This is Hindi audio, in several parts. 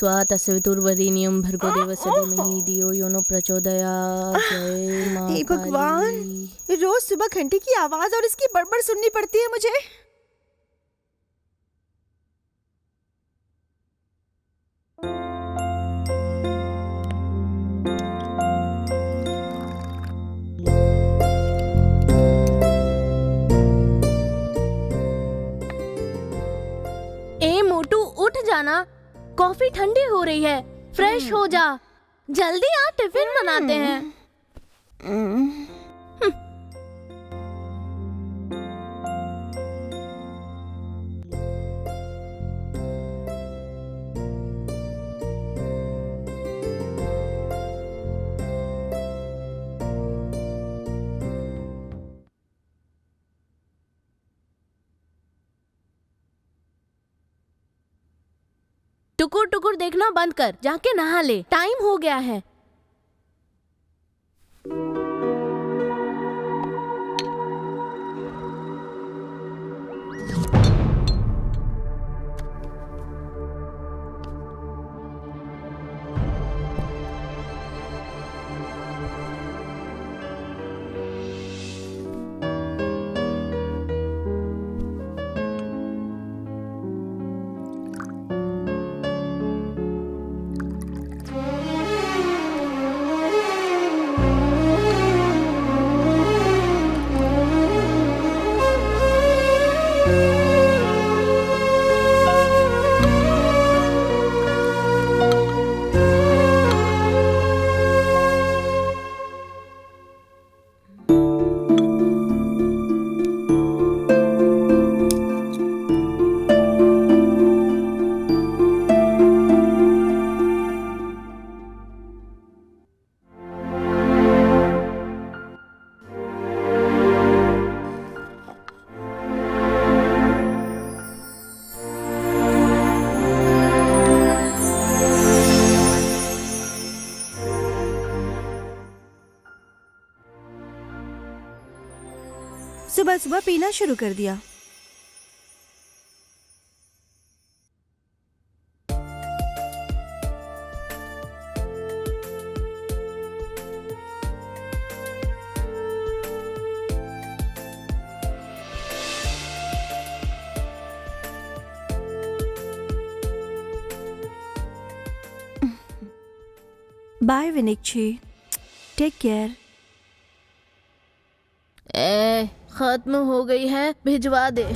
स्वाहा तस्वितुर्वरेण्यं भर्गो देवस्य धीमहि धियो यो न प्रचोदयात्। जय मां हे भगवान, रोज सुबह घंटी की आवाज और इसकी बड़बड़ सुननी पड़ती है मुझे। ए मोटू उठ जाना, कॉफी ठंडी हो रही है, फ्रेश हो जा, जल्दी आ, टिफिन बनाते हैं। टुकुर टुकुर देखना बंद कर, जाके नहा ले, टाइम हो गया है। सुबह सुबह पीना शुरू कर दिया। बाय विनिक्षी, टेक केयर। खत्म हो गई है, भिजवा दे।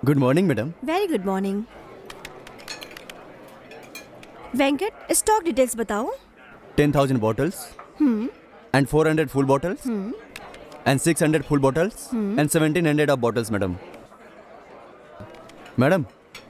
Good morning madam. Very good morning. Venkat, stock details बताओ। 10,000 bottles and 400 full bottles and 600 full bottles and 1,700 of bottles madam. Madam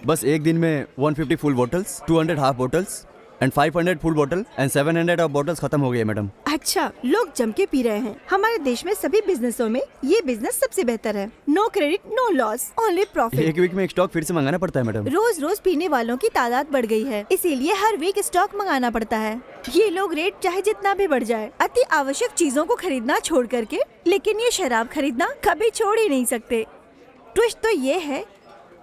बस एक दिन में 150 full bottles, 200 half bottles and 500 full bottle and 700 of bottles खत्म हो गई है मैडम। अच्छा, लोग जम के पी रहे हैं। हमारे देश में सभी बिजनेसों में ये बिजनेस सबसे बेहतर है। No credit, no loss, only profit. एक वीक में एक स्टॉक फिर से मंगाना पड़ता है मैडम। रोज रोज पीने वालों की तादाद बढ़ गई है, इसीलिए हर वीक स्टॉक मंगाना पड़ता है। ये लोग रेट चाहे जितना भी बढ़ जाए अति आवश्यक चीजों को खरीदना छोड़ करके, लेकिन ये शराब खरीदना कभी छोड़ ही नहीं सकते। ट्विस्ट तो ये है,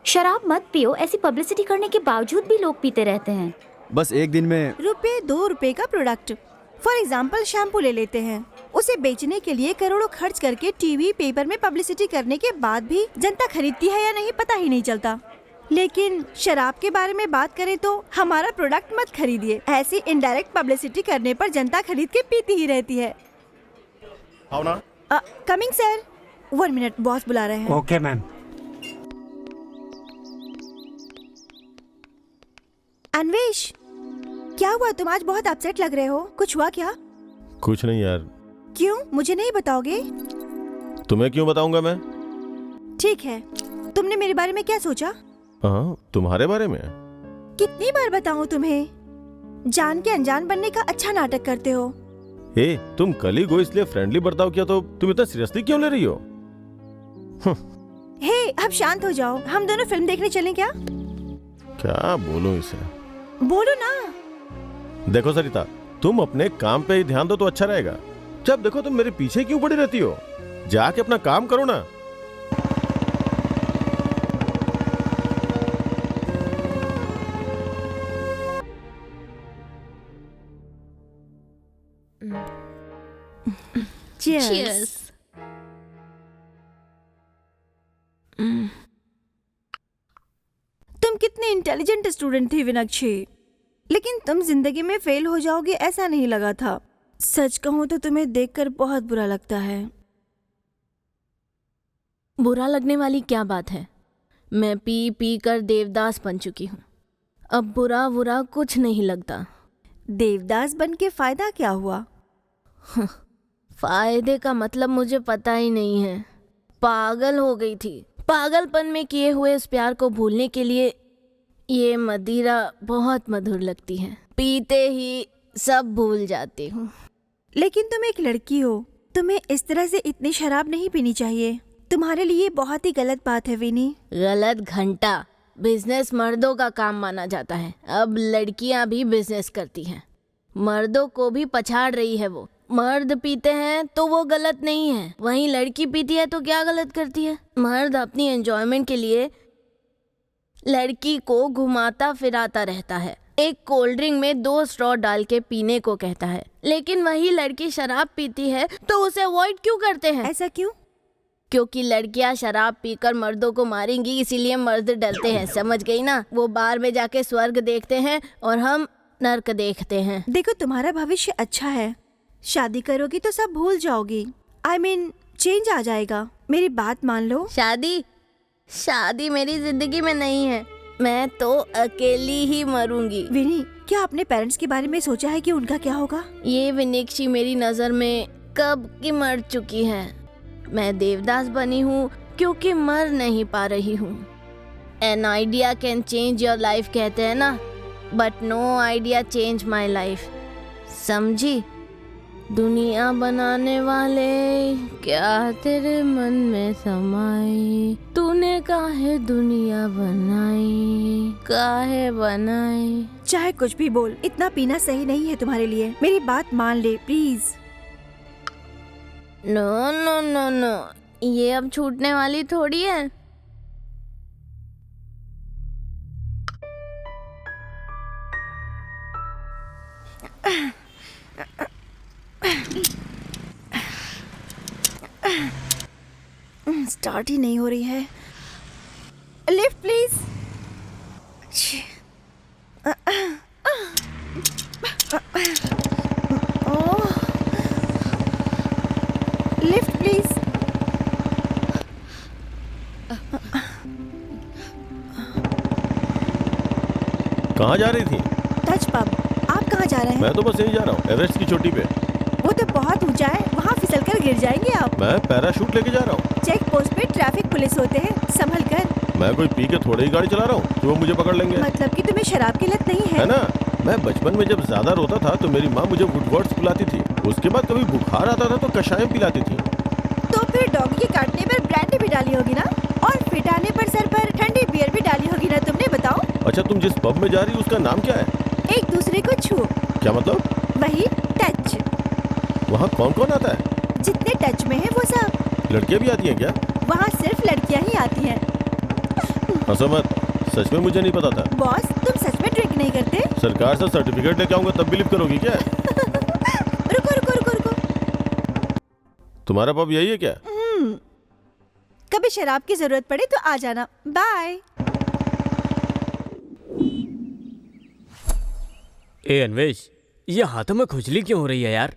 शराब मत पियो, ऐसी पब्लिसिटी करने के बावजूद भी लोग पीते रहते हैं। बस एक दिन में ₹2 का प्रोडक्ट, फॉर एग्जाम्पल शैम्पू ले लेते हैं, उसे बेचने के लिए करोड़ों खर्च करके टीवी पेपर में पब्लिसिटी करने के बाद भी जनता खरीदती है या नहीं पता ही नहीं चलता। लेकिन शराब के बारे में बात करें तो हमारा प्रोडक्ट मत खरीदिए, ऐसी इनडायरेक्ट पब्लिसिटी करने पर जनता खरीद के पीती ही रहती है। कमिंग सर, 1 मिनट, बॉस बुला रहे हैं। Okay ma'am. अन्वेश, क्या हुआ? तुम आज बहुत अपसेट लग रहे हो, कुछ हुआ क्या? कुछ नहीं यार। क्यों, मुझे नहीं बताओगे? तुम्हें क्यों बताऊंगा मैं? ठीक है, तुमने मेरे बारे में क्या सोचा? हाँ, तुम्हारे बारे में? कितनी बार बताऊं तुम्हें? जान के अनजान बनने का अच्छा नाटक करते हो। ए, तुम कलीग हो इसलिए फ्रेंडली बर्ताव किया तो तुम इतना सीरियसली क्यों ले रही हो? हे, अब शांत हो जाओ, हम दोनों फिल्म देखने चलें क्या? क्या बोलूं इसे? बोलो ना। देखो सरिता, तुम अपने काम पे ही ध्यान दो तो अच्छा रहेगा। जब देखो तुम मेरे पीछे क्यों पड़ी रहती हो? जाके अपना काम करो ना। Cheers. तुम कितने इंटेलिजेंट स्टूडेंट थी विनक्षी, लेकिन तुम जिंदगी में फेल हो जाओगे ऐसा नहीं लगा था। सच कहूँ तो तुम्हें देखकर बहुत बुरा लगता है। बुरा लगने वाली क्या बात है? मैं पी पी कर देवदास बन चुकी हूँ, अब बुरा बुरा कुछ नहीं लगता। देवदास बन के फायदा क्या हुआ? फायदे का मतलब मुझे पता ही नहीं है। पागल हो गई थी। पागलपन में किए हुए इस प्यार को भूलने के लिए ये मदिरा बहुत मधुर लगती है। पीते ही सब भूल जाती हूँ। लेकिन तुम एक लड़की हो, तुम्हें इस तरह से इतनी शराब नहीं पीनी चाहिए। तुम्हारे लिए बहुत ही गलत बात है विनी। गलत घंटा बिजनेस मर्दों का काम माना जाता है, अब लड़कियां भी बिजनेस करती हैं। मर्दों को भी पछाड़ रही है वो। मर्द पीते हैं तो वो गलत नहीं है, वहीं लड़की पीती है तो क्या गलत करती है? मर्द अपनी एंजॉयमेंट के लिए लड़की को घुमाता फिराता रहता है, एक कोल्ड ड्रिंक में 2 स्ट्रॉ डाल के पीने को कहता है, लेकिन वही लड़की शराब पीती है तो उसे अवॉइड क्यों करते हैं? ऐसा क्यों? क्योंकि लड़कियां शराब पीकर मर्दों को मारेंगी, इसीलिए मर्द डरते हैं। समझ गई ना? वो बार में जाके स्वर्ग देखते हैं और हम नर्क देखते हैं। देखो, तुम्हारा भविष्य अच्छा है, शादी करोगी तो सब भूल जाओगी। I mean, चेंज आ जाएगा। मेरी बात मान लो। शादी मेरी जिंदगी में नहीं है, मैं तो अकेली ही मरूंगी। विनी, क्या अपने पेरेंट्स के बारे में सोचा है कि उनका क्या होगा? ये विनिक्षी मेरी नजर में कब की मर चुकी है। मैं देवदास बनी हूँ क्योंकि मर नहीं पा रही हूँ। An idea can change your life कहते हैं ना, but no idea change my life. समझी? दुनिया बनाने वाले क्या तेरे मन में समाई, तूने काहे दुनिया बनाई, काहे बनाई। चाहे कुछ भी बोल, इतना पीना सही नहीं है तुम्हारे लिए। मेरी बात मान ले please. No no no no, ये अब छूटने वाली थोड़ी है। स्टार्ट ही नहीं हो रही है। Lift please. Lift please. कहाँ जा रही थी? Touch pub. आप कहाँ जा रहे हैं? मैं तो बस यही जा रहा हूँ, एवरेस्ट की चोटी पे। वो तो बहुत ऊंचा है, वहाँ फिसलकर गिर जाएंगे आप। मैं पैराशूट लेके जा रहा हूँ। चेक पोस्ट पे ट्रैफिक पुलिस होते हैं, संभल कर। मैं कोई पी के थोड़े ही गाड़ी चला रहा हूँ तो वो मुझे पकड़ लेंगे, मतलब कि तुम्हें शराब की लत नहीं है? है ना? मैं बचपन में जब ज्यादा रोता था तो मेरी माँ मुझे वुडवर्ड्स पिलाती थी, उसके बाद कभी बुखार आता था तो कषाय पिलाती थी। तो फिर डॉगी के काटने पर ब्रांडी भी डाली होगी ना, और फिट आने पर सर पर ठंडी बियर भी डाली होगी ना तुमने, बताओ। अच्छा, तुम जिस पब में जा रही हो उसका नाम क्या है? एक दूसरे को छू, क्या मतलब? वही टच। वहाँ कौन कौन आता है? जितने टच में है वो सब। लड़कियाँ भी आती हैं क्या? वहाँ सिर्फ लड़कियाँ ही आती हैं। हंसो मत, सच में मुझे नहीं पता था। बॉस, तुम सच में ड्रिंक नहीं करते? सरकार से सर्टिफिकेट लेके आऊंगा तब बिलीव करोगी क्या? रुको रुको रुको रुको। तुम्हारा पब यही है क्या? कभी शराब की जरूरत पड़े तो आ जाना। बाय। ए अन्वेश, ये हाथों में खुजली क्यों हो रही है यार?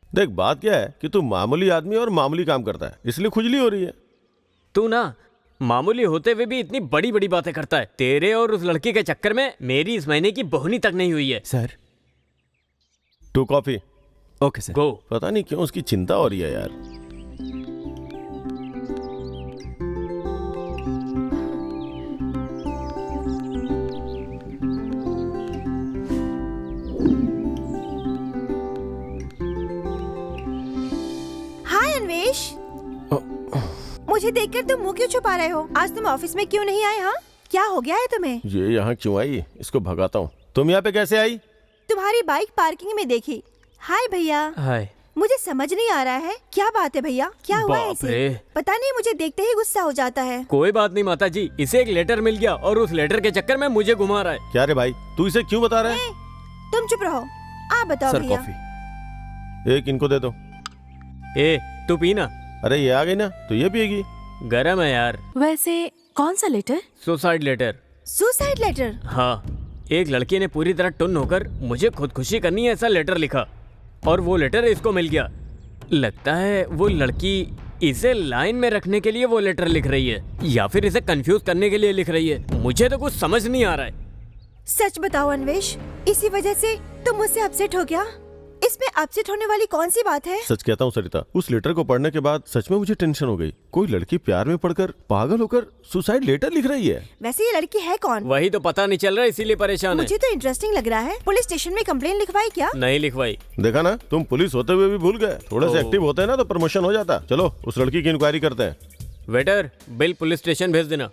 देख, बात क्या है कि तू मामूली आदमी और मामूली काम करता है, इसलिए खुजली हो रही है। तू ना मामूली होते हुए भी इतनी बड़ी बड़ी बातें करता है। तेरे और उस लड़की के चक्कर में मेरी इस महीने की बोहनी तक नहीं हुई है। Sir. 2 coffee. Okay sir. Go. पता नहीं क्यों उसकी चिंता हो रही है यार। हाय अन्वेश, मुझे देखकर तुम मुंह क्यों छुपा रहे हो? आज तुम ऑफिस में क्यों नहीं आए? हाँ, क्या हो गया है तुम्हें? ये यहाँ क्यों आई? इसको भगाता हूँ। तुम यहाँ पे कैसे आई? तुम्हारी बाइक पार्किंग में देखी। हाय भैया। हाय। मुझे समझ नहीं आ रहा है, क्या बात है भैया, क्या हुआ है बाप इसे? रे। पता नहीं, मुझे देखते ही गुस्सा हो जाता है। कोई बात नहीं माता जी, इसे एक लेटर मिल गया और उस लेटर के चक्कर में मुझे घुमा रहा है। क्या रे भाई, तू इसे क्यों बता रहा है? तुम चुप रहो, आप बताओ सर भैया। कॉफी। एक इनको दे दो। ए, तू पीना। अरे ये आ गई ना तो ये पिएगी। गरम है यार। वैसे कौन सा letter? Suicide letter. Suicide letter? हाँ, एक लड़की ने पूरी तरह टुन्न होकर मुझे खुदकुशी करनी है ऐसा लेटर लिखा और वो लेटर इसको मिल गया। लगता है वो लड़की इसे लाइन में रखने के लिए वो लेटर लिख रही है या फिर इसे कंफ्यूज करने के लिए लिख रही है। मुझे तो कुछ समझ नहीं आ रहा है। सच बताओ अन्वेश, इसी वजह से तुम मुझसे अपसेट हो गया? इसमें अपसेट होने वाली कौन सी बात है? सच कहता हूँ सरिता, उस लेटर को पढ़ने के बाद सच में मुझे टेंशन हो गई। कोई लड़की प्यार में पड़कर पागल होकर सुसाइड लेटर लिख रही है। वैसे ये लड़की है कौन? वही तो पता नहीं चल रहा, इसीलिए परेशान है। मुझे तो इंटरेस्टिंग लग रहा है। पुलिस स्टेशन में कंप्लेन लिखवाई क्या? नहीं लिखवाई। देखा ना, तुम पुलिस होते हुए भी भूल गए। थोड़े से ओह। एक्टिव होते हैं ना तो प्रमोशन हो जाता। चलो उस लड़की की इंक्वायरी करते हैं। वेटर, बिल पुलिस स्टेशन भेज देना।